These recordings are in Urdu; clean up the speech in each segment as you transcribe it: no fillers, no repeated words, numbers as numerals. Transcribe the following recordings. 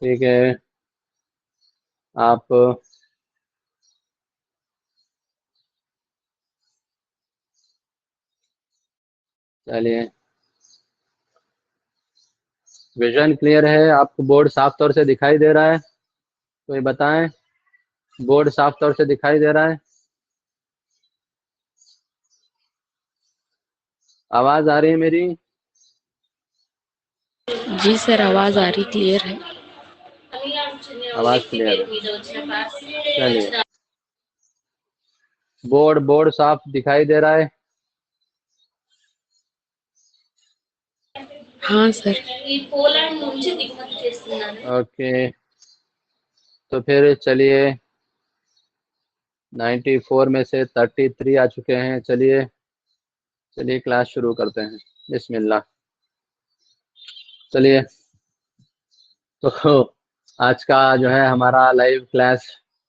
ٹھیک ہے، آپ چلیے، ویژن کلیئر ہے؟ آپ کو بورڈ صاف طور سے دکھائی دے رہا ہے؟ کوئی بتائیں، بورڈ صاف طور سے دکھائی دے رہا ہے؟ آواز آ رہی ہے میری؟ جی سر، آواز آ رہی، کلیئر ہے۔ آواز کلیئر ہے؟ چلیے، بورڈ صاف دکھائی دے رہا ہے؟ ہاں سر۔ اوکے، تو پھر چلیے، 94 میں سے 33 آ چکے ہیں۔ چلیے کلاس شروع کرتے ہیں، بسم اللہ۔ چلیے، تو آج کا جو ہے ہمارا لائیو کلاس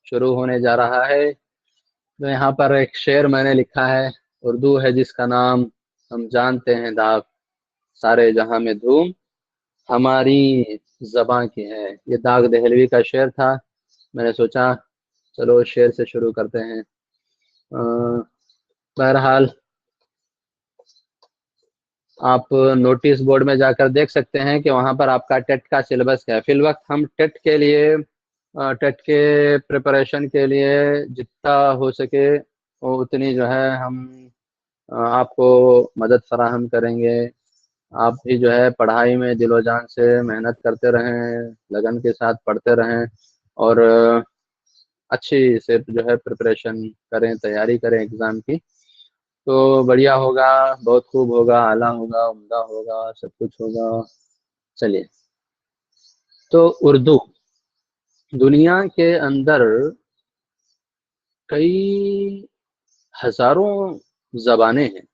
شروع ہونے جا رہا ہے۔ تو یہاں پر ایک شعر میں نے لکھا ہے، اردو ہے جس کا نام ہم جانتے ہیں داغ، سارے جہاں میں دھوم ہماری زباں کی ہے۔ یہ داغ دہلوی کا شعر تھا، میں نے سوچا چلو شعر سے شروع کرتے ہیں۔ بہرحال آپ نوٹس بورڈ میں جا کر دیکھ سکتے ہیں کہ وہاں پر آپ کا ٹیٹ کا سلیبس کیا ہے۔ فی الوقت ہم ٹیٹ کے پریپریشن کے لیے جتنا ہو سکے اتنی جو ہے ہم آپ کو مدد فراہم کریں گے۔ آپ بھی جو ہے پڑھائی میں دل و جان سے محنت کرتے رہیں، لگن کے ساتھ پڑھتے رہیں، اور اچھی سے جو ہے پریپریشن کریں، تیاری کریں ایگزام کی، تو بڑھیا ہوگا، بہت خوب ہوگا، اعلیٰ ہوگا، عمدہ ہوگا، سب کچھ ہوگا۔ چلیے، تو اردو دنیا کے اندر کئی ہزاروں زبانیں ہیں،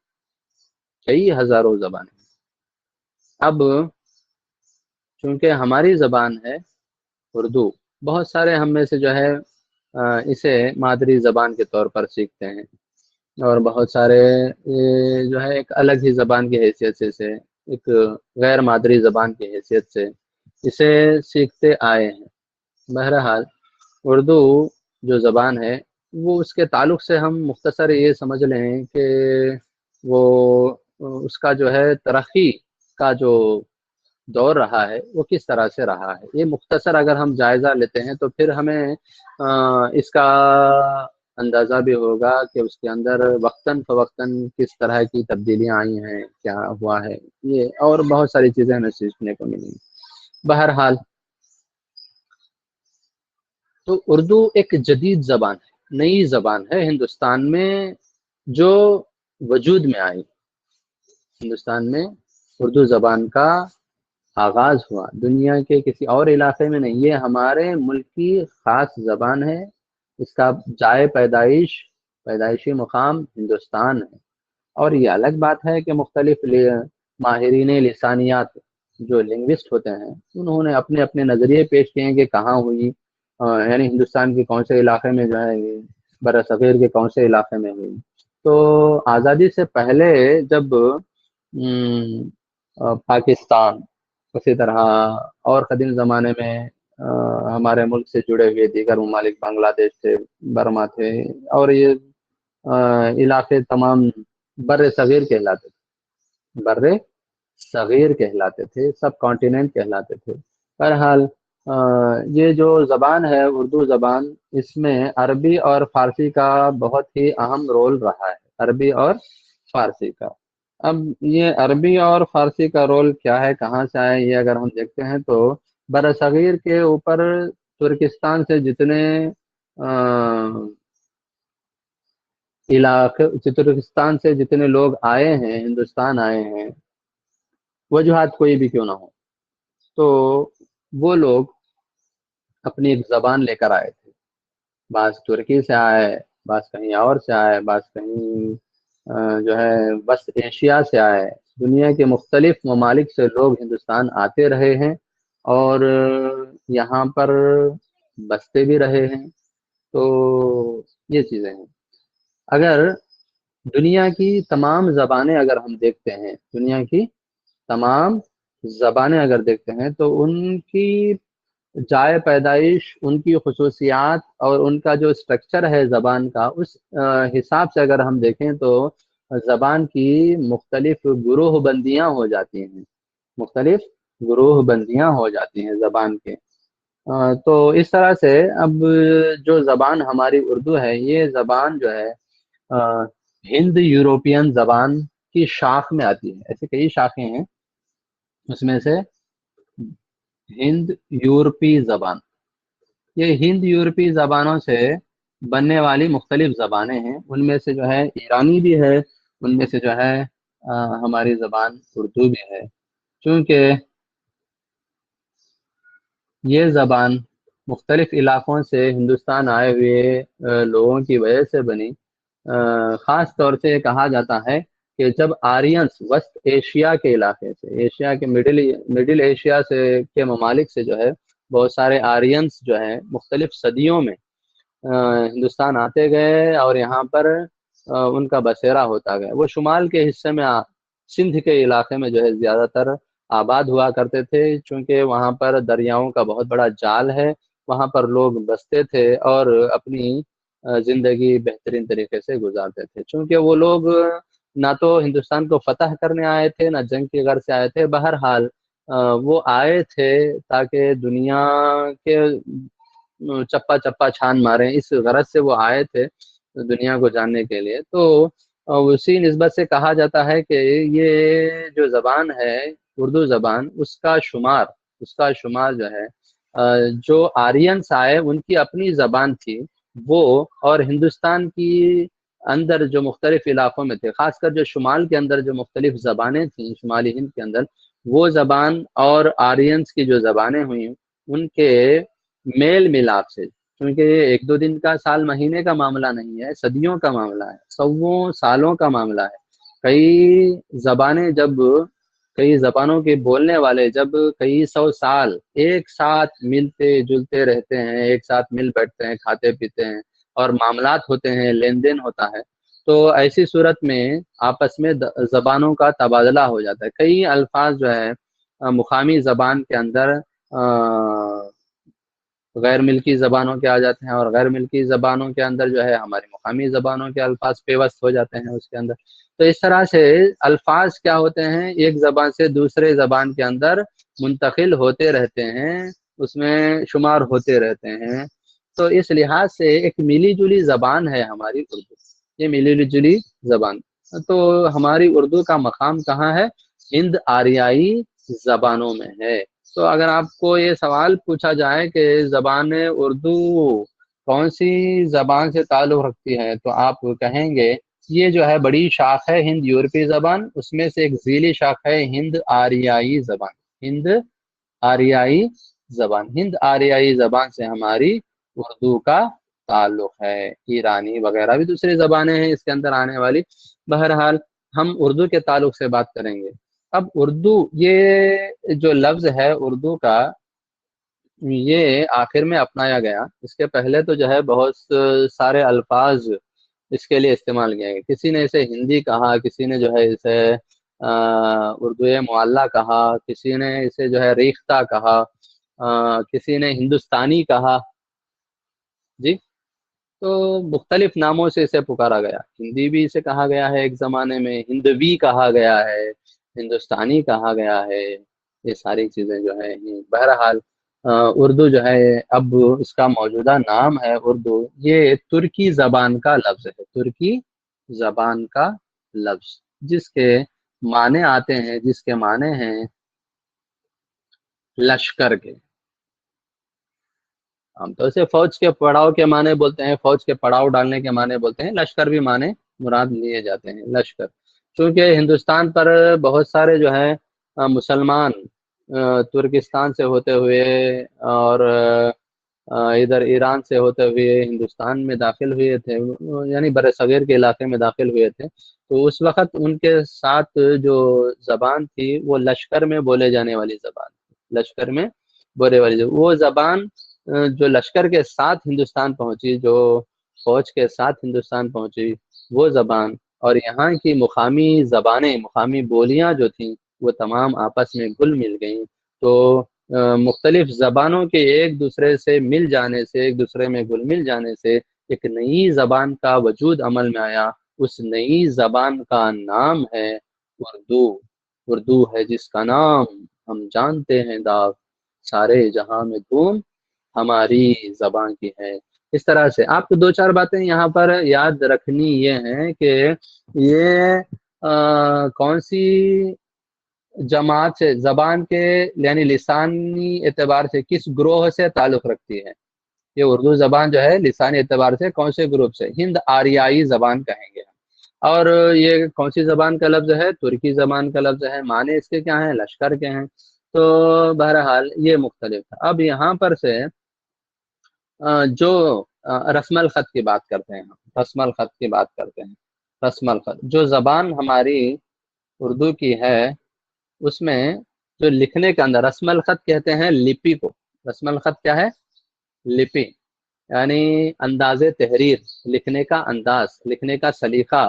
کئی ہزاروں زبانیں۔ اب چونکہ ہماری زبان ہے اردو، بہت سارے ہم میں سے جو ہے اسے مادری زبان کے طور پر سیکھتے ہیں، اور بہت سارے جو ہے ایک الگ ہی زبان کی حیثیت سے ایک غیر مادری زبان کی حیثیت سے اسے سیکھتے آئے ہیں۔ بہرحال اردو جو زبان ہے وہ اس کے تعلق سے ہم مختصر یہ سمجھ لیں کہ وہ اس کا جو ہے ترقی کا جو دور رہا ہے وہ کس طرح سے رہا ہے، یہ مختصر اگر ہم جائزہ لیتے ہیں تو پھر ہمیں اس کا اندازہ بھی ہوگا کہ اس کے اندر وقتاً فوقتاً کس طرح کی تبدیلیاں آئی ہیں، کیا ہوا ہے، یہ اور بہت ساری چیزیں ہمیں سیکھنے کو ملیں گی۔ بہرحال تو اردو ایک جدید زبان ہے، نئی زبان ہے ہندوستان میں جو وجود میں آئی۔ ہندوستان میں اردو زبان کا آغاز ہوا، دنیا کے کسی اور علاقے میں نہیں، یہ ہمارے ملک کی خاص زبان ہے۔ اس کا جائے پیدائشی مقام ہندوستان ہے، اور یہ الگ بات ہے کہ مختلف ماہرین لسانیات جو لنگوسٹ ہوتے ہیں انہوں نے اپنے اپنے نظریے پیش کیے ہیں کہ کہاں ہوئی، یعنی ہندوستان کے کون سے علاقے میں جو ہے، برصغیر کے کون سے علاقے میں ہوئی۔ تو آزادی سے پہلے جب پاکستان، اسی طرح اور قدیم زمانے میں ہمارے ملک سے جڑے ہوئے دیگر ممالک، بنگلہ دیش تھے، برما تھے، اور یہ علاقے تمام بر صغیر کہلاتے تھے، بر صغیر کہلاتے تھے، سب کانٹیننٹ کہلاتے تھے۔ بہرحال یہ جو زبان ہے اردو زبان، اس میں عربی اور فارسی کا بہت ہی اہم رول رہا ہے، عربی اور فارسی کا۔ اب یہ عربی اور فارسی کا رول کیا ہے، کہاں سے آئے، یہ اگر ہم دیکھتے ہیں تو برصغیر کے اوپر ترکستان سے جتنے ترکستان سے جتنے لوگ آئے ہیں، ہندوستان آئے ہیں، وجوہات کوئی بھی کیوں نہ ہو، تو وہ لوگ اپنی ایک زبان لے کر آئے تھے۔ بعض ترکی سے آئے، بعض کہیں اور سے آئے، بعض کہیں جو ہے وسط ایشیا سے آئے۔ دنیا کے مختلف ممالک سے لوگ ہندوستان آتے رہے ہیں اور یہاں پر بستے بھی رہے ہیں۔ تو یہ چیزیں ہیں۔ اگر دنیا کی تمام زبانیں اگر ہم دیکھتے ہیں، دنیا کی تمام زبانیں اگر دیکھتے ہیں تو ان کی جائے پیدائش، ان کی خصوصیات اور ان کا جو اسٹرکچر ہے زبان کا، اس حساب سے اگر ہم دیکھیں تو زبان کی مختلف گروہ بندیاں ہو جاتی ہیں، مختلف گروہ بندیاں ہو جاتی ہیں زبان کے۔ تو اس طرح سے اب جو زبان ہماری اردو ہے، یہ زبان جو ہے ہند یورپین زبان کی شاخ میں آتی ہے۔ ایسے کئی شاخیں ہیں، اس میں سے ہند یورپی زبان، یہ ہند یورپی زبانوں سے بننے والی مختلف زبانیں ہیں۔ ان میں سے جو ہے ایرانی بھی ہے، ان میں سے جو ہے ہماری زبان اردو بھی ہے۔ چونکہ یہ زبان مختلف علاقوں سے ہندوستان آئے ہوئے لوگوں کی وجہ سے بنی، خاص طور سے کہا جاتا ہے کہ جب آرینس وسط ایشیا کے علاقے سے، ایشیا کے مڈل ایشیا سے کے ممالک سے جو ہے بہت سارے آرینس جو ہے مختلف صدیوں میں ہندوستان آتے گئے اور یہاں پر ان کا بسیرا ہوتا گیا۔ وہ شمال کے حصے میں سندھ کے علاقے میں جو ہے زیادہ تر آباد ہوا کرتے تھے، چونکہ وہاں پر دریاؤں کا بہت بڑا جال ہے، وہاں پر لوگ بستے تھے اور اپنی زندگی بہترین طریقے سے گزارتے تھے۔ چونکہ وہ لوگ نہ تو ہندوستان کو فتح کرنے آئے تھے، نہ جنگ کی غرض سے آئے تھے، بہرحال وہ آئے تھے تاکہ دنیا کے چپا چپا چھان ماریں، اس غرض سے وہ آئے تھے دنیا کو جاننے کے لیے۔ تو اسی نسبت سے کہا جاتا ہے کہ یہ جو زبان ہے اردو زبان، اس کا شمار جو ہے جو آرینس آئے ان کی اپنی زبان تھی وہ، اور ہندوستان کی اندر جو مختلف علاقوں میں تھے، خاص کر جو شمال کے اندر جو مختلف زبانیں تھیں شمالی ہند کے اندر، وہ زبان اور آرینس کی جو زبانیں ہوئیں ان کے میل ملاپ سے، کیونکہ یہ ایک دو دن کا، سال مہینے کا معاملہ نہیں ہے، صدیوں کا معاملہ ہے، سووں سالوں کا معاملہ ہے۔ کئی زبانوں کے بولنے والے جب کئی سو سال ایک ساتھ ملتے جلتے رہتے ہیں، ایک ساتھ مل بیٹھتے ہیں، کھاتے پیتے ہیں اور معاملات ہوتے ہیں، لین دین ہوتا ہے، تو ایسی صورت میں آپس میں زبانوں کا تبادلہ ہو جاتا ہے۔ کئی الفاظ جو ہے مقامی زبان کے اندر غیر ملکی زبانوں کے آ جاتے ہیں، اور غیر ملکی زبانوں کے اندر جو ہے ہماری مقامی زبانوں کے الفاظ پیوست ہو جاتے ہیں اس کے اندر۔ تو اس طرح سے الفاظ کیا ہوتے ہیں، ایک زبان سے دوسرے زبان کے اندر منتقل ہوتے رہتے ہیں، اس میں شمار ہوتے رہتے ہیں۔ تو اس لحاظ سے ایک ملی جلی زبان ہے ہماری اردو، یہ ملی جلی زبان۔ تو ہماری اردو کا مقام کہاں ہے؟ ہند آریائی زبانوں میں ہے۔ تو اگر آپ کو یہ سوال پوچھا جائے کہ زبان اردو کون سی زبان سے تعلق رکھتی ہے، تو آپ کہیں گے یہ جو ہے بڑی شاخ ہے ہند یورپی زبان، اس میں سے ایک ذیلی شاخ ہے ہند آریائی زبان۔ ہند آریائی زبان، ہند آریائی زبان سے ہماری اردو کا تعلق ہے۔ ایرانی وغیرہ بھی دوسری زبانیں ہیں اس کے اندر آنے والی، بہرحال ہم اردو کے تعلق سے بات کریں گے۔ اب اردو، یہ جو لفظ ہے اردو کا، یہ آخر میں اپنایا گیا، اس کے پہلے تو جو ہے بہت سارے الفاظ اس کے لیے استعمال کیے گئے۔ کسی نے اسے ہندی کہا، کسی نے جو ہے اسے اردو معلیٰ کہا، کسی نے اسے جو ہے ریختہ کہا، کسی نے ہندوستانی کہا، جی۔ تو مختلف ناموں سے اسے پکارا گیا، ہندی بھی اسے کہا گیا ہے ایک زمانے میں، ہندوی کہا گیا ہے، ہندوستانی کہا گیا ہے، یہ ساری چیزیں جو ہے بہرحال اردو جو ہے اب اس کا موجودہ نام ہے اردو، یہ ترکی زبان کا لفظ ہے، ترکی زبان کا لفظ، جس کے معنی آتے ہیں، جس کے معنی ہیں لشکر کے۔ عام طور سے فوج کے پڑاؤ کے معنی بولتے ہیں، فوج کے پڑاؤ ڈالنے کے معنی بولتے ہیں، لشکر بھی معنی مراد لیے جاتے ہیں، لشکر۔ چونکہ ہندوستان پر بہت سارے جو ہے مسلمان ترکستان سے ہوتے ہوئے اور ادھر ایران سے ہوتے ہوئے ہندوستان میں داخل ہوئے تھے، یعنی بر صغیر کے علاقے میں داخل ہوئے تھے، تو اس وقت ان کے ساتھ جو زبان تھی وہ لشکر میں بولے جانے والی زبان تھی، لشکر میں بولے والی زبان، وہ زبان جو لشکر کے ساتھ ہندوستان پہنچی، جو فوج کے ساتھ ہندوستان پہنچی، وہ زبان اور یہاں کی مقامی زبانیں، مقامی بولیاں جو تھیں وہ تمام آپس میں گل مل گئیں۔ تو مختلف زبانوں کے ایک دوسرے سے مل جانے سے، ایک دوسرے میں گل مل جانے سے ایک نئی زبان کا وجود عمل میں آیا۔ اس نئی زبان کا نام ہے اردو۔ اردو ہے جس کا نام ہم جانتے ہیں داغ، سارے جہاں میں دھوم ہماری زبان کی ہے۔ اس طرح سے آپ کو دو چار باتیں یہاں پر یاد رکھنی یہ ہیں کہ یہ کون سی جماعت سے، زبان کے یعنی لسانی اعتبار سے کس گروہ سے تعلق رکھتی ہے۔ یہ اردو زبان جو ہے لسانی اعتبار سے کون سے گروپ سے، ہند آریائی زبان کہیں گے۔ اور یہ کون سی زبان کا لفظ ہے؟ ترکی زبان کا لفظ ہے۔ معنی اس کے کیا ہیں؟ لشکر کے ہیں۔ تو بہرحال یہ مختلف ہے۔ اب یہاں پر سے جو رسم الخط کی بات کرتے ہیں، رسم الخط کی بات کرتے ہیں۔ رسم الخط جو زبان ہماری اردو کی ہے، اس میں جو لکھنے کے اندر رسم الخط کہتے ہیں لپی کو۔ رسم الخط کیا ہے؟ لپی، یعنی انداز تحریر، لکھنے کا انداز، لکھنے کا سلیقہ،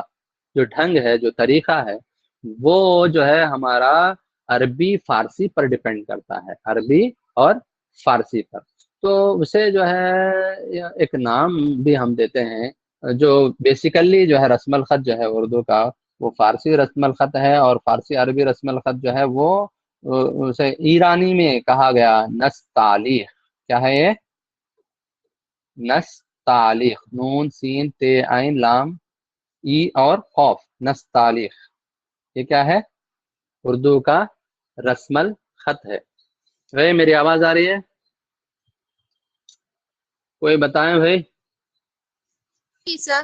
جو ڈھنگ ہے، جو طریقہ ہے، وہ جو ہے ہمارا عربی فارسی پر ڈیپینڈ کرتا ہے، عربی اور فارسی پر۔ تو اسے جو ہے ایک نام بھی ہم دیتے ہیں، جو بیسیکلی جو ہے رسم الخط جو ہے اردو کا وہ فارسی رسم الخط ہے، اور فارسی عربی رسم الخط جو ہے وہ اسے ایرانی میں کہا گیا نستعلیق۔ کیا ہے یہ؟ نستعلیق، نون سین تے عین لام ای اور خوف، نستعلیق، یہ کیا ہے؟ اردو کا رسم الخط ہے۔ بھائی میری آواز آ رہی ہے؟ کوئی بتائیں بھائی۔ جی سر،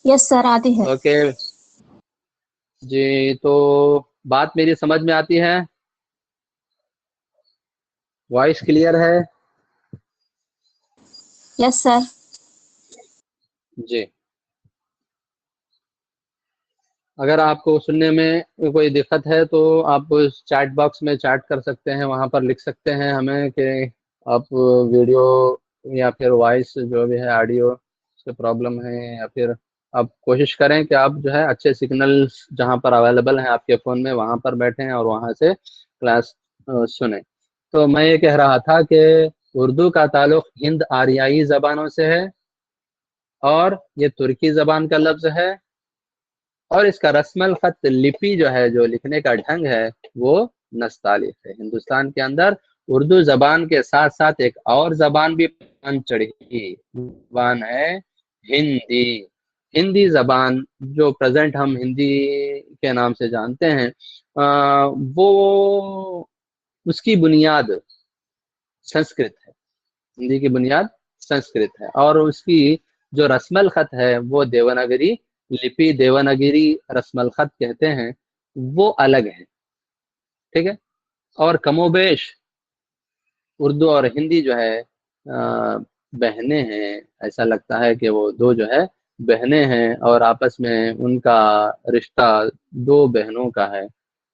یس سر آتی ہے۔ اوکے جی، تو بات میری سمجھ میں آتی ہے؟ وائس کلیئر ہے؟ یس سر۔ جی، اگر آپ کو سننے میں کوئی دقت ہے تو آپ چیٹ باکس میں چیٹ کر سکتے ہیں، وہاں پر لکھ سکتے ہیں ہمیں کہ آپ ویڈیو یا پھر وائس جو بھی ہے آڈیو سے پرابلم ہے، یا پھر آپ کوشش کریں کہ آپ جو ہے اچھے سگنل جہاں پر اویلیبل ہیں آپ کے فون میں وہاں پر بیٹھیں اور وہاں سے کلاس سنیں۔ تو میں یہ کہہ رہا تھا کہ اردو کا تعلق ہند آریائی زبانوں سے ہے، اور یہ ترکی زبان کا لفظ ہے، اور اس کا رسم الخط لپی جو ہے، جو لکھنے کا ڈھنگ ہے، وہ نستعلیق ہے۔ ہندوستان کے اندر اردو زبان کے ساتھ ساتھ ایک اور زبان بھی چڑھی، زبان ہے ہندی۔ ہندی زبان جو پریزنٹ ہم ہندی کے نام سے جانتے ہیں، وہ اس کی بنیاد سنسکرت ہے۔ ہندی کی بنیاد سنسکرت ہے، اور اس کی جو رسم الخط ہے وہ دیوناگری لپی، دیوناگری رسم الخط کہتے ہیں، وہ الگ ہے، ٹھیک ہے۔ اور کم و بیش اردو اور ہندی جو ہے بہنیں ہیں، ایسا لگتا ہے کہ وہ دو جو ہے بہنیں ہیں، اور آپس میں ان کا رشتہ دو بہنوں کا ہے۔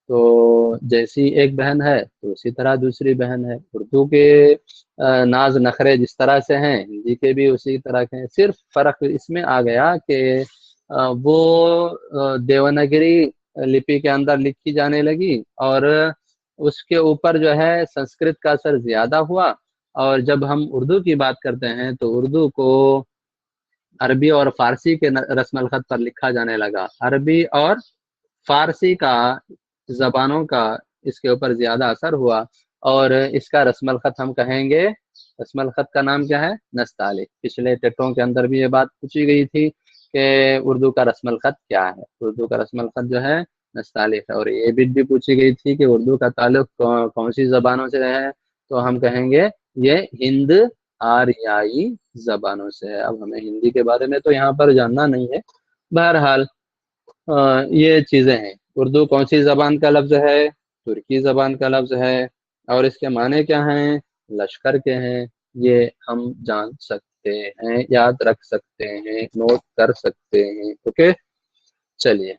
تو جیسی ایک بہن ہے تو اسی طرح دوسری بہن ہے۔ اردو کے ناز نخرے جس طرح سے ہیں، ہندی کے بھی اسی طرح کے ہیں، صرف فرق اس میں آ گیا کہ وہ دیوناگری لپی کے اندر لکھی جانے لگی، اور اس کے اوپر جو ہے سنسکرت کا اثر زیادہ ہوا، اور جب ہم اردو کی بات کرتے ہیں تو اردو کو عربی اور فارسی کے رسم الخط پر لکھا جانے لگا۔ عربی اور فارسی کا زبانوں کا اس کے اوپر زیادہ اثر ہوا، اور اس کا رسم الخط ہم کہیں گے، رسم الخط کا نام کیا ہے؟ نستعلیق۔ پچھلے ٹیٹوں کے اندر بھی یہ بات پوچھی گئی تھی کہ اردو کا رسم الخط کیا ہے۔ اردو کا رسم الخط جو ہے نستعلیق ہے، اور یہ بھی پوچھی گئی تھی کہ اردو کا تعلق کون سی زبانوں سے ہے، تو ہم کہیں گے یہ ہند آریائی زبانوں سے ہے۔ اب ہمیں ہندی کے بارے میں تو یہاں پر جاننا نہیں ہے، بہرحال یہ چیزیں ہیں۔ اردو کون سی زبان کا لفظ ہے؟ ترکی زبان کا لفظ ہے، اور اس کے معنی کیا ہیں؟ لشکر کے ہیں۔ یہ ہم جان سکتے ہیں، یاد رکھ سکتے ہیں، نوٹ کر سکتے ہیں، اوکے۔ چلیے،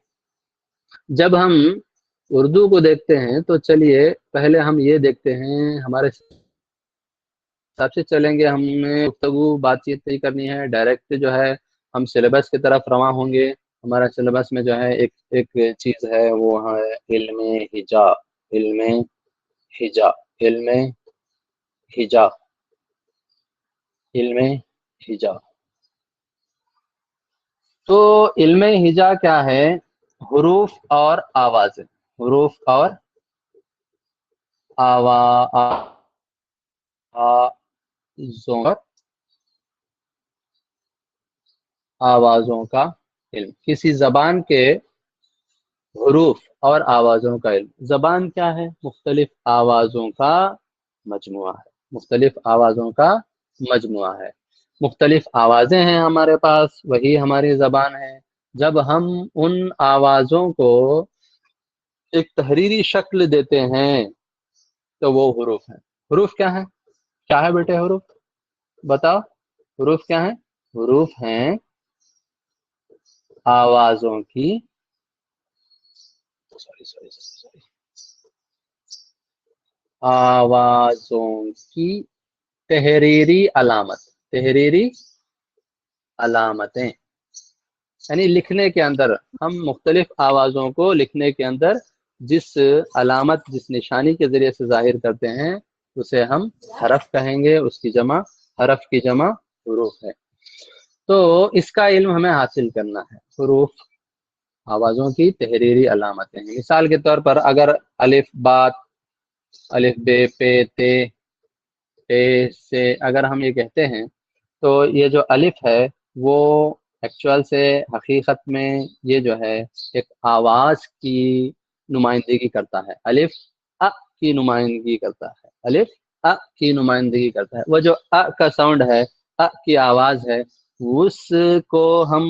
جب ہم اردو کو دیکھتے ہیں تو چلیے پہلے ہم یہ دیکھتے ہیں، ہمارے حساب سے چلیں گے، ہم نے گفتگو بات چیت نہیں کرنی ہے، ڈائریکٹ جو ہے ہم سلیبس کی طرف رواں ہوں گے۔ ہمارا سلیبس میں جو ہے ایک چیز ہے، وہ ہے علم ہجا۔ علم ہجا، علم ہجا، علم ہجا۔ تو علم ہجا کیا ہے؟ حروف اور آوازیں، حروف اور آوازوں کا علم، کسی زبان کے حروف اور آوازوں کا علم۔ زبان کیا ہے؟ مختلف آوازوں کا مجموعہ ہے، مختلف آوازوں کا مجموعہ ہے، مختلف آوازیں ہیں ہمارے پاس، وہی ہماری زبان ہے۔ جب ہم ان آوازوں کو ایک تحریری شکل دیتے ہیں تو وہ حروف ہیں۔ حروف کیا ہیں؟ کیا ہے بیٹے حروف؟ بتاؤ، حروف کیا ہیں؟ حروف ہیں آوازوں کی آوازوں کی تحریری علامت، تحریری علامتیں، یعنی لکھنے کے اندر ہم مختلف آوازوں کو لکھنے کے اندر جس علامت، جس نشانی کے ذریعے سے ظاہر کرتے ہیں اسے ہم حرف کہیں گے، اس کی جمع حرف کی جمع حروف ہے۔ تو اس کا علم ہمیں حاصل کرنا ہے، حروف آوازوں کی تحریری علامتیں ہیں۔ مثال کے طور پر اگر الف بات، الف بے پے تے ٹے سے اگر ہم یہ کہتے ہیں تو یہ جو الف ہے وہ ایکچوئل سے حقیقت میں یہ جو ہے ایک آواز کی نمائندگی کرتا ہے، الف ا کی نمائندگی کرتا ہے، الف ا کی نمائندگی کرتا ہے۔ وہ جو ا کا ساؤنڈ ہے، ا کی آواز ہے، اس کو ہم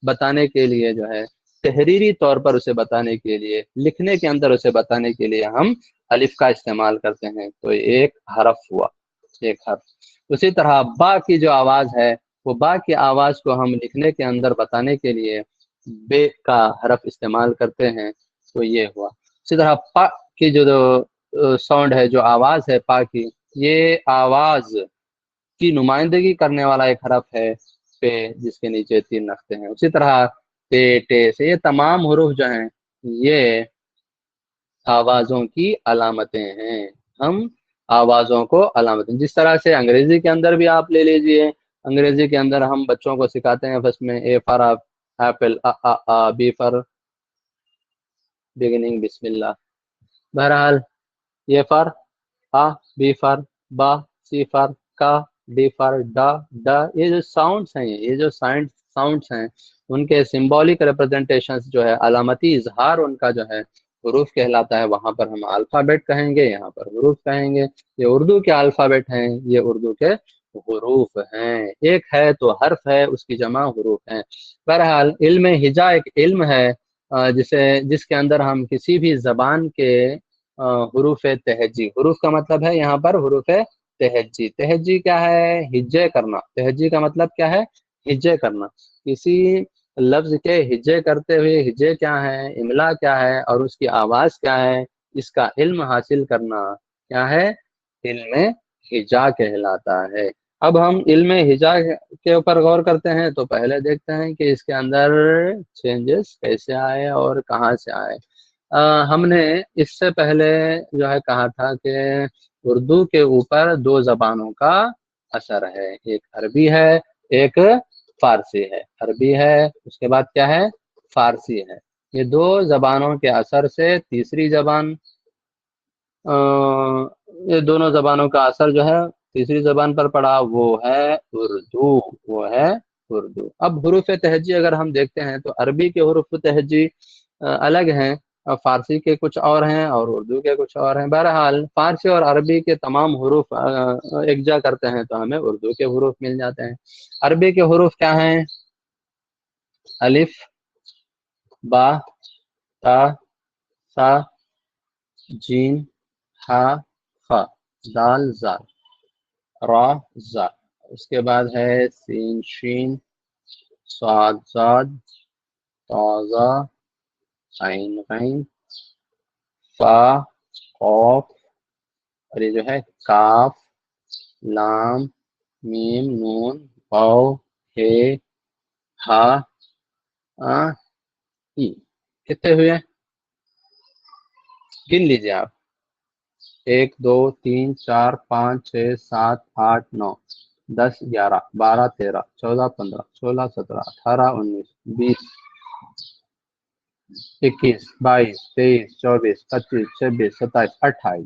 بتانے کے لیے جو ہے تحریری طور پر اسے بتانے کے لیے، لکھنے کے اندر اسے بتانے کے لیے ہم الف کا استعمال کرتے ہیں، تو ایک حرف ہوا، ایک حرف۔ اسی طرح با کی جو آواز ہے، وہ با کی آواز کو ہم لکھنے کے اندر بتانے کے لیے بے کا حرف استعمال کرتے ہیں، تو یہ ہوا۔ اسی طرح پا کی جو ساؤنڈ ہے، جو آواز ہے پا کی، یہ آواز کی نمائندگی کرنے والا ایک حرف ہے پے، جس کے نیچے 3 نقطے ہیں۔ اسی طرح ٹے ٹے سے، یہ تمام حروف جو ہیں یہ آوازوں کی علامتیں ہیں، ہم آوازوں کو علامتیں، جس طرح سے انگریزی کے اندر بھی آپ لے لیجئے، انگریزی کے اندر ہم بچوں کو سکھاتے ہیں فرسٹ میں A for apple, B for beginning بسم اللہ۔ بہرحال اے فار آ، بی فار با، سی فار کا، ڈی فار ڈا ڈا، یہ جو ساؤنڈس ہیں، یہ جو ساؤنڈس ہیں، ان کے سمبولک ریپرزنٹیشنز جو ہے، علامتی اظہار ان کا جو ہے حروف کہلاتا ہے۔ وہاں پر ہم الفابیٹ کہیں گے، یہاں پر حروف کہیں گے۔ یہ اردو کے الفابیٹ ہیں، یہ اردو کے حروف ہیں، ایک ہے تو حرف ہے، اس کی جمع حروف ہیں۔ بہرحال علم ہجا ایک علم ہے جس کے اندر ہم کسی بھی زبان کے حروف تہجی، حروف کا مطلب ہے یہاں پر حروف تہجی۔ تہجی کیا ہے؟ ہجے کرنا۔ تہجی کا مطلب کیا ہے؟ ہجے کرنا۔ کسی لفظ کے ہجے کرتے ہوئے، ہجے کیا ہے، املا کیا ہے اور اس کی آواز کیا ہے، اس کا علم حاصل کرنا کیا ہے؟ علم ہجا کہلاتا ہے۔ اب ہم علم ہجا کے اوپر غور کرتے ہیں تو پہلے دیکھتے ہیں کہ اس کے اندر چینجز کیسے آئے اور کہاں سے آئے۔ ہم نے اس سے پہلے جو ہے کہا تھا کہ اردو کے اوپر 2 زبانوں کا اثر ہے، ایک عربی ہے، ایک فارسی ہے۔ عربی ہے، اس کے بعد کیا ہے؟ فارسی ہے۔ یہ 2 زبانوں کے اثر سے تیسری زبان، یہ دونوں زبانوں کا اثر جو ہے تیسری زبان پر پڑا، وہ ہے اردو، وہ ہے اردو۔ اب حروف تہجی اگر ہم دیکھتے ہیں تو عربی کے حروف تہجی الگ ہیں، فارسی کے کچھ اور ہیں اور اردو کے کچھ اور ہیں۔ بہرحال فارسی اور عربی کے تمام حروف یکجا کرتے ہیں تو ہمیں اردو کے حروف مل جاتے ہیں۔ عربی کے حروف کیا ہیں؟ الف، با، تا، سا، جیم، ہا، خا، دال، زال، را، زا۔ اس کے بعد ہے سین، شین، صاد، زاد، طا، ظا، عین، غین، فا، قاف، اور یہ جو ہے کاف، لام، میم، نون، واو، ہے، ہا، ای۔ کتنے ہوئے؟ گن لیجیے آپ۔ 1 2 3 4 5 6 7 8 9 10 11 12 13 14 15 16 17 18 19 20 21 22 23 24 25 26 27 28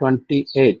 28।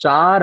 4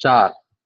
4।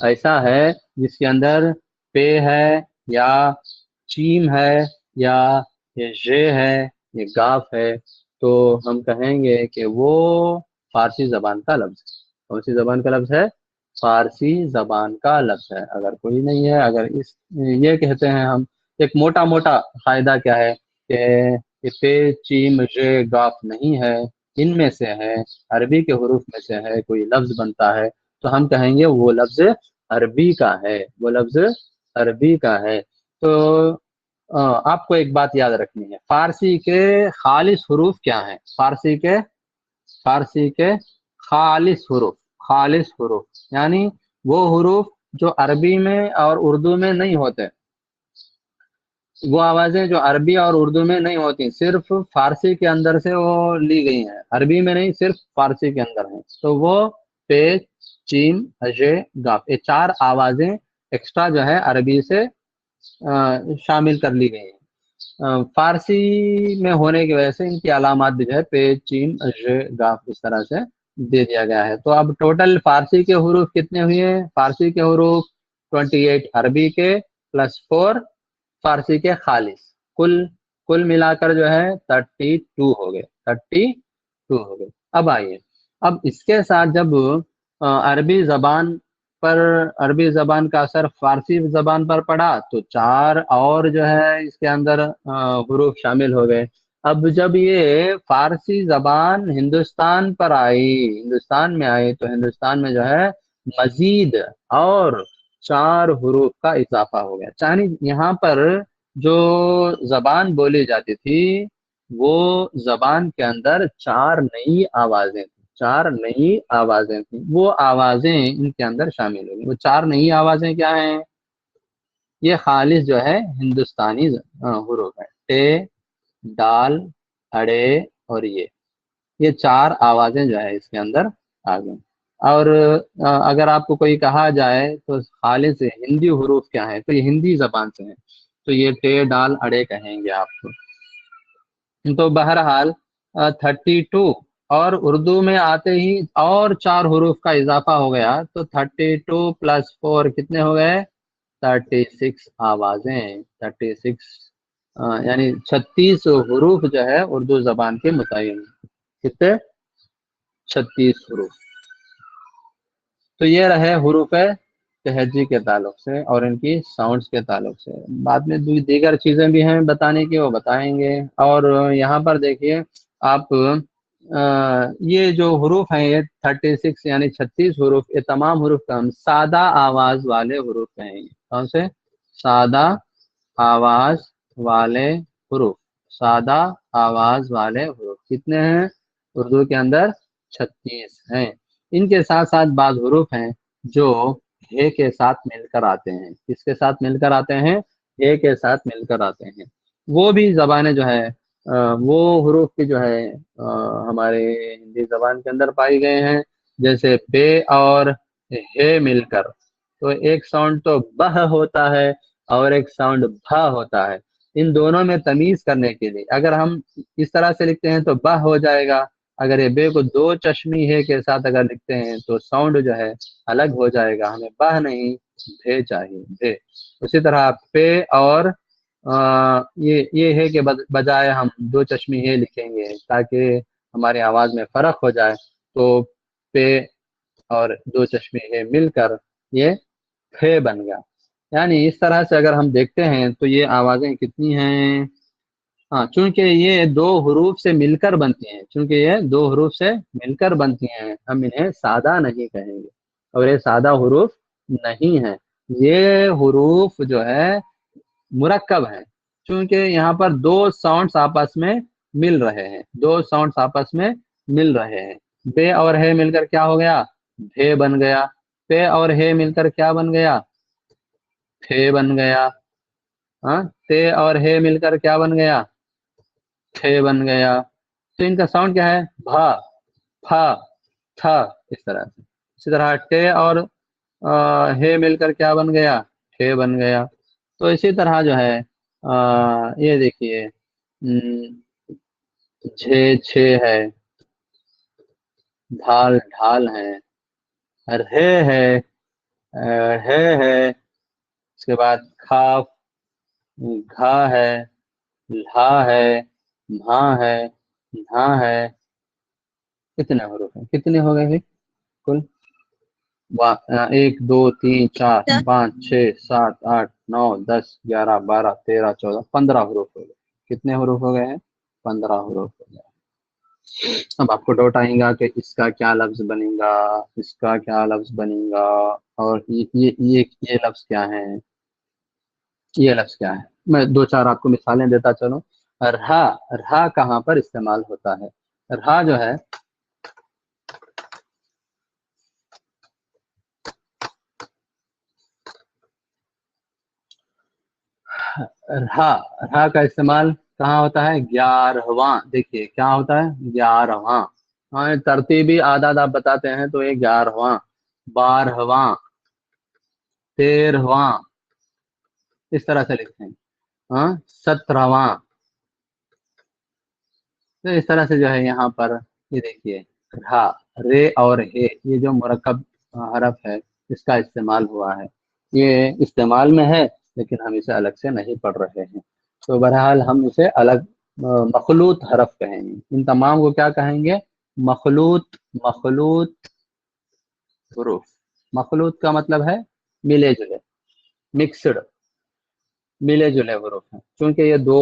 ایسا ہے جس کے اندر پے ہے یا چیم ہے یا یہ ژ ہے یہ گاف ہے، تو ہم کہیں گے کہ وہ فارسی زبان کا لفظ ہے۔ کون سی زبان کا لفظ ہے؟ فارسی زبان کا لفظ ہے۔ اگر کوئی نہیں ہے، اگر یہ کہتے ہیں ہم، ایک موٹا موٹا قاعدہ کیا ہے کہ پے چیم ژ گاف نہیں ہے، ان میں سے ہے، عربی کے حروف میں سے ہے، کوئی لفظ بنتا ہے تو ہم کہیں گے وہ لفظ عربی کا ہے، وہ لفظ عربی کا ہے۔ تو آپ کو ایک بات یاد رکھنی ہے، فارسی کے خالص حروف کیا ہیں؟ فارسی کے خالص حروف یعنی وہ حروف جو عربی میں اور اردو میں نہیں ہوتے، وہ آوازیں جو عربی اور اردو میں نہیں ہوتی، صرف فارسی کے اندر سے وہ لی گئی ہیں، عربی میں نہیں، صرف فارسی کے اندر ہیں، تو وہ پے چیم ژ گاف، یہ 4 آوازیں ایکسٹرا جو ہے عربی سے شامل کر لی گئی ہیں۔ فارسی میں ہونے کی وجہ سے ان کی علامات بھی جو ہے پے چیم ژ گاف اس طرح سے دے دیا گیا ہے۔ تو اب ٹوٹل فارسی کے حروف کتنے ہوئے؟ فارسی کے حروف 28 عربی کے پلس 4 فارسی کے خالص، کل ملا کر جو ہے 32 ہو گئے، 32 ہو گئے۔ اب آئیے، اب اس کے ساتھ جب عربی زبان کا اثر فارسی زبان پر پڑا تو 4 اور جو ہے اس کے اندر حروف شامل ہو گئے۔ اب جب یہ فارسی زبان ہندوستان پر آئی، ہندوستان میں آئی، تو ہندوستان میں جو ہے مزید اور 4 حروف کا اضافہ ہو گیا، یعنی یہاں پر جو زبان بولی جاتی تھی وہ زبان کے اندر 4 نئی آوازیں تھیں، 4 نئی آوازیں تھیں، وہ آوازیں ان کے اندر شامل ہوگی۔ وہ 4 نئی آوازیں کیا ہیں؟ یہ خالص جو ہے ہندوستانی حروف ہے، ٹے، ڈال، اڑے اور یہ 4 آوازیں جو ہے اس کے اندر آ گئیں۔ اور اگر آپ کو کوئی کہا جائے تو خالص ہندی حروف کیا ہیں، تو یہ ہندی زبان سے ہیں، تو یہ ٹے ڈال اڑے کہیں گے آپ کو۔ تو بہرحال 32 اور اردو میں آتے ہی اور 4 حروف کا اضافہ ہو گیا، تو 32 + 4 کتنے ہو گئے؟ 36 آوازیں، 36 یعنی 36 حروف جو ہے اردو زبان کے متعین، کتنے؟ 36 حروف۔ تو یہ رہے حروف تہجی کے تعلق سے اور ان کی ساؤنڈز کے تعلق سے۔ بعد میں دیگر چیزیں بھی ہیں بتانے کی، وہ بتائیں گے۔ اور یہاں پر دیکھیے آپ، یہ جو حروف ہیں یہ 36 یعنی 36 حروف، یہ تمام حروف کا ہم سادہ آواز والے حروف کہیں گے۔ کون سے؟ سادہ آواز والے حروف، سادہ آواز والے حروف کتنے ہیں اردو کے اندر؟ 36 ہیں۔ ان کے ساتھ ساتھ بعض حروف ہیں جو ہے کے ساتھ مل کر آتے ہیں۔ کس کے ساتھ مل کر آتے ہیں؟ ہے کے ساتھ مل کر آتے ہیں۔ وہ بھی زبانیں جو ہے وہ حروف کی جو ہے ہمارے ہندی زبان کے اندر پائی گئے ہیں، جیسے بے اور ہے مل کر، تو ایک ساؤنڈ تو بہ ہوتا ہے اور ایک ساؤنڈ بھا ہوتا ہے۔ ان دونوں میں تمیز کرنے کے لیے اگر ہم اس طرح سے لکھتے ہیں تو بہ ہو جائے گا، اگر یہ بے کو 2 چشمی ہے کے ساتھ اگر لکھتے ہیں تو ساؤنڈ جو ہے الگ ہو جائے گا، ہمیں بہ نہیں بھے چاہیے، بھے۔ اسی طرح پے اور یہ ہے کہ بجائے ہم 2 چشمی ہے لکھیں گے تاکہ ہماری آواز میں فرق ہو جائے، تو پے اور 2 چشمی ہے مل کر یہ پھے بن گیا۔ یعنی اس طرح سے اگر ہم دیکھتے ہیں تو یہ آوازیں کتنی ہیں؟ ہاں، چونکہ یہ 2 حروف سے مل کر بنتی ہیں، چونکہ یہ 2 حروف سے مل کر بنتی ہیں، ہم انہیں سادہ نہیں کہیں گے، اور یہ سادہ حروف نہیں ہیں، یہ حروف جو ہے مرکب ہیں، چونکہ یہاں پر 2 ساؤنڈز آپس میں مل رہے ہیں، 2 ساؤنڈز آپس میں مل رہے ہیں۔ بے اور ہے مل کر کیا ہو گیا؟ بھے بن گیا۔ پے اور ہے مل کر کیا بن گیا؟ پھے بن گیا۔ ہاں، تے اور ہے مل کر کیا بن گیا؟ پھے بن گیا۔ تو ان کا ساؤنڈ کیا ہے؟ بھا، پھا، تھا، اس طرح سے۔ اسی طرح ٹے اور ہے مل کر کیا بن گیا؟ پھے بن گیا۔ تو اسی طرح جو ہے یہ دیکھیے جھے چھے ہے، ڈھال ڈھال ہے، رہے ہے، ہے، اس کے بعد کھاف، گھا ہے، لھا ہے، مہا ہے، نہا ہے. کتنے حروف ہیں؟ کتنے ہو گئے بھائی کل؟ 1 2 3 4 سر 5 6 7 8 9 10 11 12 13 14 15 حروف ہو گئے. کتنے حروف ہو گئے ہیں؟ 15 حروف ہو گئے. اب آپ کو ڈاؤٹ آئے گا کہ اس کا کیا لفظ بنے گا، اس کا کیا لفظ بنے گا، اور یہ لفظ کیا ہے، یہ لفظ کیا ہے. میں 2 4 آپ کو مثالیں دیتا چلوں. رہا، رہا کہاں پر استعمال ہوتا ہے؟ رہا جو ہے، رہا، رہا کا استعمال کہاں ہوتا ہے؟ 11واں. دیکھیے کیا ہوتا ہے؟ 11واں. ہاں ترتیبی اعداد آپ بتاتے ہیں تو یہ 11واں، 12واں، 13واں، اس طرح سے لکھتے ہیں. ہاں 17واں. تو اس طرح سے جو ہے یہاں پر یہ دیکھیے رہا، رے اور ہے، یہ جو مرکب حرف ہے اس کا استعمال ہوا ہے. یہ استعمال میں ہے لیکن ہم اسے الگ سے نہیں پڑھ رہے ہیں. تو بہرحال ہم اسے الگ مخلوط حرف کہیں گے. ان تمام کو کیا کہیں گے؟ مخلوط. مخلوط حروف. مخلوط کا مطلب ہے ملے جلے، مکسڈ، ملے جلے حروف ہیں. چونکہ یہ دو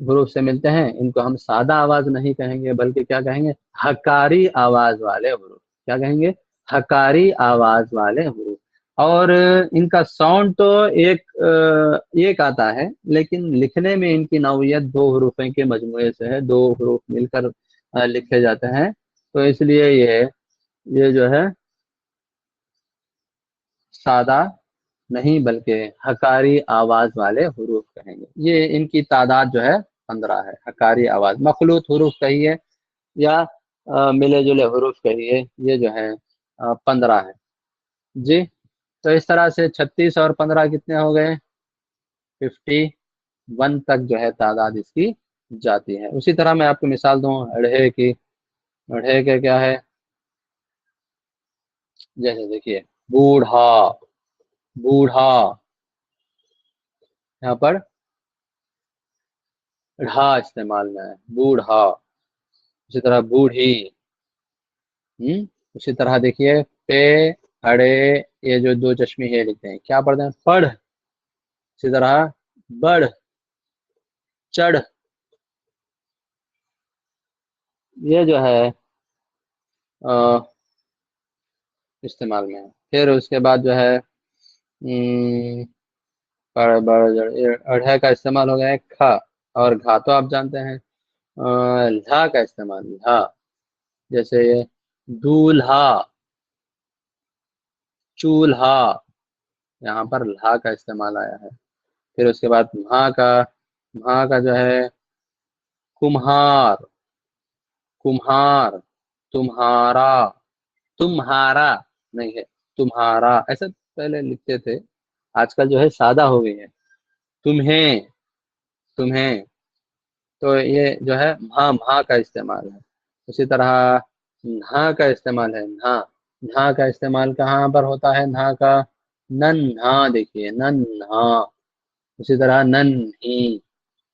حروف سے ملتے ہیں ان کو ہم سادہ آواز نہیں کہیں گے بلکہ کیا کہیں گے؟ حکاری آواز والے حروف. کیا کہیں گے؟ حکاری آواز والے حروف. اور ان کا ساؤنڈ تو ایک آتا ہے لیکن لکھنے میں ان کی نوعیت 2 حروفیں کے مجموعے سے ہے. 2 حروف مل کر لکھے جاتے ہیں. تو اس لیے یہ جو ہے سادہ نہیں بلکہ حکاری آواز والے حروف کہیں گے. یہ ان کی تعداد جو ہے 15 ہے. حکاری آواز، مخلوط حروف کہیے یا ملے جلے حروف کہیے، یہ جو ہے 15 ہے. جی تو اس طرح سے 36 اور 15 کتنے ہو گئے؟ 51 تک جو ہے تعداد اس کی جاتی ہے. اسی طرح میں آپ کو مثال دوں اڑھے کی. اڑھے کے کیا ہے؟ جیسے دیکھیے بوڑھا، بوڑھا، یہاں پر ڑھا استعمال میں ہے، بوڑھا. اسی طرح بوڑھی. اسی طرح دیکھیے پے، اڑے، یہ جو 2 چشمی ہے لکھتے ہیں کیا پڑھتے ہیں؟ پڑھ. اسی طرح بڑھ، چڑھ. یہ جو ہے استعمال میں ہے. پھر اس کے بعد جو ہے اڑھے کا استعمال ہو گیا ہے کھا. اور گھا تو آپ جانتے ہیں. لھا کا استعمال، لھا، جیسے دولہا، چولہا، یہاں پر لھا کا استعمال آیا ہے. پھر اس کے بعد مہا کا جو ہے کمہار، کمہار، تمہارا. تمہارا نہیں ہے، تمہارا ایسا پہلے لکھتے تھے، آج کل جو ہے سادہ ہو گئی ہے. تمہیں، تمہیں. تو یہ جو ہے مہا کا استعمال ہے. اسی طرح نہا کا استعمال ہے. نہا، نہا کا استعمال کہاں پر ہوتا ہے؟ نہا کا ننھا. دیکھیے ننھا. اسی طرح ننھی،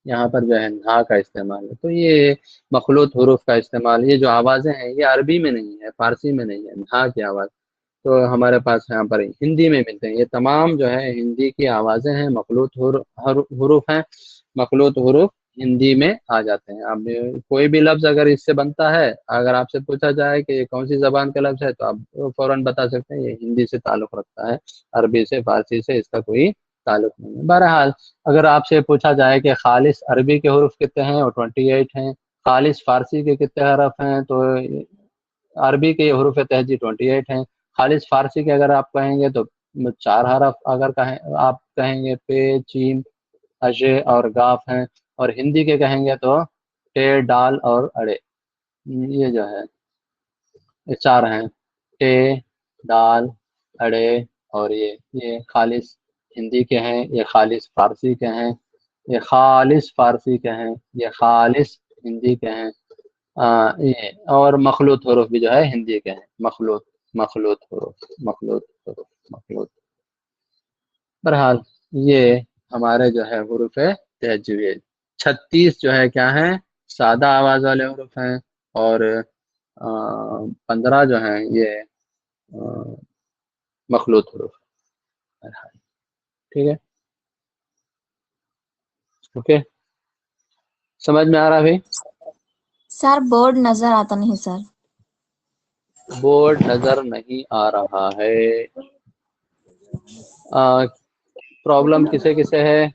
یہاں پر جو ہے نہا کا استعمال ہے. تو یہ مخلوط حروف کا استعمال، یہ جو آوازیں ہیں یہ عربی میں نہیں ہے، فارسی میں نہیں ہے. نہا کی آواز تو ہمارے پاس یہاں پر ہندی میں ملتے ہیں. یہ تمام جو ہے ہندی کی آوازیں ہیں، مخلوط حروف ہیں. مخلوط حروف ہندی میں آ جاتے ہیں. اب کوئی بھی لفظ اگر اس سے بنتا ہے، اگر آپ سے پوچھا جائے کہ یہ کون سی زبان کا لفظ ہے تو آپ فوراً بتا سکتے ہیں یہ ہندی سے تعلق رکھتا ہے، عربی سے، فارسی سے اس کا کوئی تعلق نہیں ہے. بہرحال اگر آپ سے پوچھا جائے کہ خالص عربی کے حروف کتنے ہیں، وہ 28 ہیں. خالص فارسی کے کتنے حرف ہیں، تو عربی کے حروف تہجی 28 ہیں. خالص فارسی کے اگر آپ کہیں گے تو 4 حرف اگر آپ کہیں گے پے، چین، اجے اور گاف ہیں. اور ہندی کے کہیں گے تو ٹے، ڈال اور اڑے. یہ جو ہے یہ 4 ہیں، ٹے، ڈال، اڑے اور یہ خالص ہندی کے ہیں، یہ خالص فارسی کے ہیں، یہ خالص فارسی کے ہیں، یہ خالص ہندی کے ہیں. یہ اور مخلوط حروف بھی جو ہے ہندی کے ہیں. مخلوط، مخلوط حروف، مخلوط حروف. مخلوط. بہرحال یہ ہمارے جو ہے حروف تہجویز 36 جو ہے کیا ہیں سادہ آواز والے حروف ہیں اور 15 جو ہیں یہ مخلوط حروف. بہرحال ٹھیک ہے اوکے سمجھ میں آ رہا بھائی؟ سر بورڈ نظر آتا نہیں سر. بورڈ نظر نہیں آ رہا ہے. پرابلم کسے کسے ہے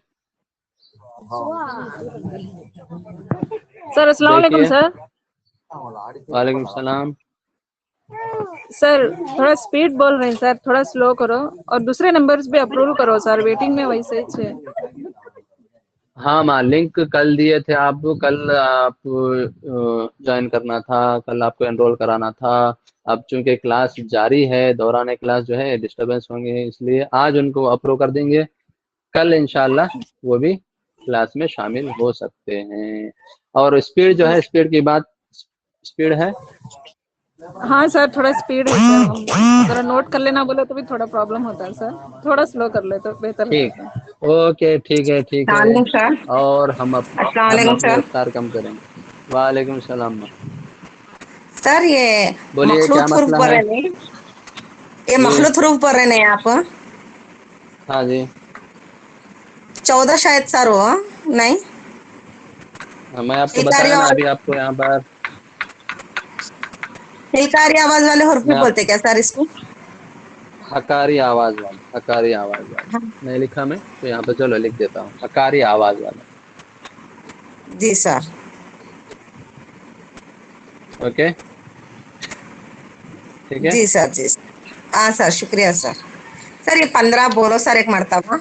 سر السلام علیکم دیکھیے. سر. وعلیکم السلام. سر تھوڑا اسپیڈ بول رہے ہیں سر, تھوڑا سلو کرو اور دوسرے نمبرز بھی اپروول کرو سر, ویٹنگ میں ویسے ہے. ہاں ماں لنک کل دیے تھے آپ, کل آپ جوائن کرنا تھا, کل آپ کو انرول کرانا تھا. اب چونکہ کلاس جاری ہے, دوران کلاس جو ہے ڈسٹربنس ہوں گے, اس لیے آج ان کو اپروو کر دیں گے, کل انشاءاللہ وہ بھی کلاس میں شامل ہو سکتے ہیں. اور اسپیڈ جو ہے اسپیڈ کی بات اسپیڈ ہے ہاں سر تھوڑا اسپیڈ ہے سر, ذرا نوٹ کر لینا بولے تو بھی تھوڑا پرابلم ہوتا ہے سر, تھوڑا سلو کر لے تو بہتر ٹھیک. ہوتا ہے. اوکے ٹھیک ہے ٹھیک ہے. السلام علیکم سر. اور السلام ہم علیکم اپنی سر. رفتار کم کریں گے. وعلیکم السلام. سر یہ بولیے کیا مخلوط حروف مسئلہ پر ہے؟ رہے نہیں, یہ جی مخلوط حروف پر رہے نہیں آپ, ہاں جی 14 شاید سر ہو نہیں, میں آپ کو ہلکاری بتایا نا آواز, ابھی آپ کو یہاں پر ہلکاری آواز والے حروف بھی میں بولتے کیا سر اس کو؟ حکاری آواز والے, حکاری آواز والے نہیں لکھا میں تو یہاں پہ چلو لکھ دیتا ہوں, حکاری آواز والے. جی سر. اوکے ٹھیک ہے. جی سر جی سر. ہاں سر شکریہ سر. سر یہ 15 بولو سر ایک مرتبہ.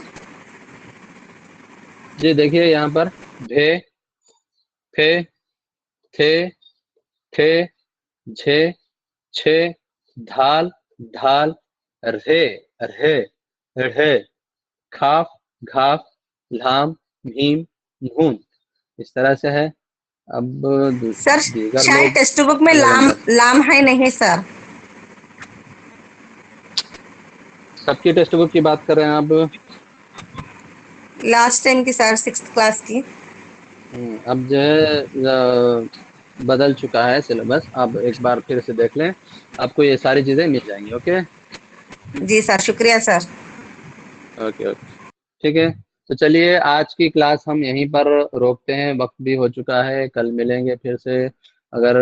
جی دیکھیے یہاں پر بھے, پھے, تھے, تھے, جھے, چھے, دھال, ڈھال, رھے, رھے, ڑھے, کھاف, گھاف, لام, مھیم, نون, اس طرح سے ہے. اب سر دیگر لوگ شاید ٹیکسٹ بک میں الگ لام انداز لام ہے نہیں سر. سب کی ٹیکسٹ بک کی بات کر رہے ہیں آپ؟ لاسٹ ٹائم کی سر 6th کلاس کی. اب جو ہے بدل چکا ہے سلیبس, آپ ایک بار پھر سے دیکھ لیں, آپ کو یہ ساری چیزیں مل جائیں گی. اوکے جی سر شکریہ سر. اوکے اوکے ٹھیک ہے. تو چلیے آج کی کلاس ہم یہیں پر روکتے ہیں, وقت بھی ہو چکا ہے, کل ملیں گے پھر سے. اگر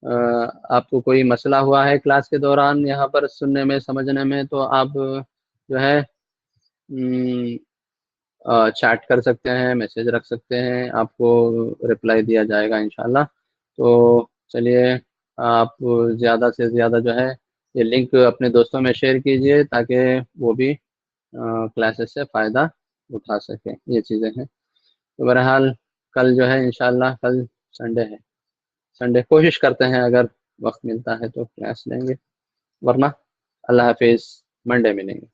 آپ کو کوئی مسئلہ ہوا ہے کلاس کے دوران یہاں پر سننے میں سمجھنے میں, تو آپ جو ہے چیٹ کر سکتے ہیں, میسج رکھ سکتے ہیں, آپ کو رپلائی دیا جائے گا انشاءاللہ. تو چلیے آپ زیادہ سے زیادہ جو ہے یہ لنک اپنے دوستوں میں شیئر کیجئے تاکہ وہ بھی کلاسز سے فائدہ اٹھا سکیں. یہ چیزیں ہیں. تو بہرحال کل جو ہے انشاءاللہ کل سنڈے ہے, سنڈے کوشش کرتے ہیں اگر وقت ملتا ہے تو کلاس لیں گے, ورنہ اللہ حافظ, منڈے ملیں گے.